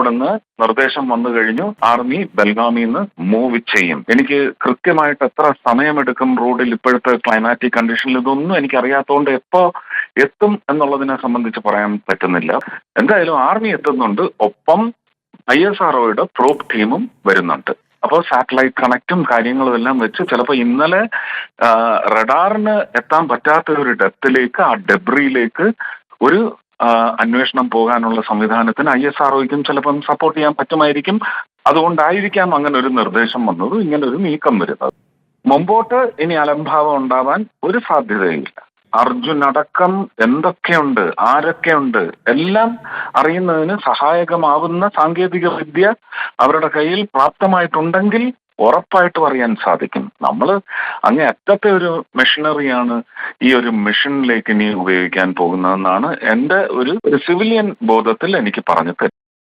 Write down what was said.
അവിടുന്ന് നിർദ്ദേശം വന്നു കഴിഞ്ഞു, ആർമി ബൽഗാമിന്ന് മൂവ് ചെയ്യും. എനിക്ക് കൃത്യമായിട്ട് എത്ര സമയമെടുക്കും റോഡിൽ ഇപ്പോഴത്തെ ക്ലൈമാറ്റിക് കണ്ടീഷനിൽ ഇതൊന്നും എനിക്കറിയാത്തതുകൊണ്ട് എപ്പോ എത്തും എന്നുള്ളതിനെ സംബന്ധിച്ച് പറയാൻ പറ്റുന്നില്ല. എന്തായാലും ആർമി എത്തുന്നുണ്ട്, ഒപ്പം ISROയുടെ പ്രോബ് ടീമും വരുന്നുണ്ട്. അപ്പോൾ സാറ്റലൈറ്റ് കണക്റ്റും കാര്യങ്ങളും എല്ലാം വെച്ച് ചിലപ്പോൾ ഇന്നലെ റഡാറിന് എത്താൻ പറ്റാത്ത ഒരു ഡെപ്തിലേക്ക്, ആ ഡെബ്രിയിലേക്ക് ഒരു അന്വേഷണം പോകാനുള്ള സംവിധാനത്തിന് ISROയ്ക്കും ചിലപ്പം സപ്പോർട്ട് ചെയ്യാൻ പറ്റുമായിരിക്കും. അതുകൊണ്ടായിരിക്കാം അങ്ങനെ ഒരു നിർദ്ദേശം വന്നത്, ഇങ്ങനെ ഒരു നീക്കം വരുന്നത്. മുമ്പോട്ട് ഇനി അലംഭാവം ഉണ്ടാവാൻ ഒരു സാധ്യതയില്ല. അർജുൻ അടക്കം എന്തൊക്കെയുണ്ട്, ആരൊക്കെയുണ്ട് എല്ലാം അറിയുന്നതിന് സഹായകമാവുന്ന സാങ്കേതിക വിദ്യ അവരുടെ കയ്യിൽ പ്രാപ്തമായിട്ടുണ്ടെങ്കിൽ ഉറപ്പായിട്ടും അറിയാൻ സാധിക്കും. നമ്മൾ അങ്ങേ അറ്റത്തെ ഒരു മെഷീനറിയാണ് ഈ ഒരു മിഷനിലേക്ക് ഇനി ഉപയോഗിക്കാൻ പോകുന്നതെന്നാണ് എൻ്റെ ഒരു സിവിലിയൻ ബോധത്തിൽ എനിക്ക് പറഞ്ഞു തരുന്നത്.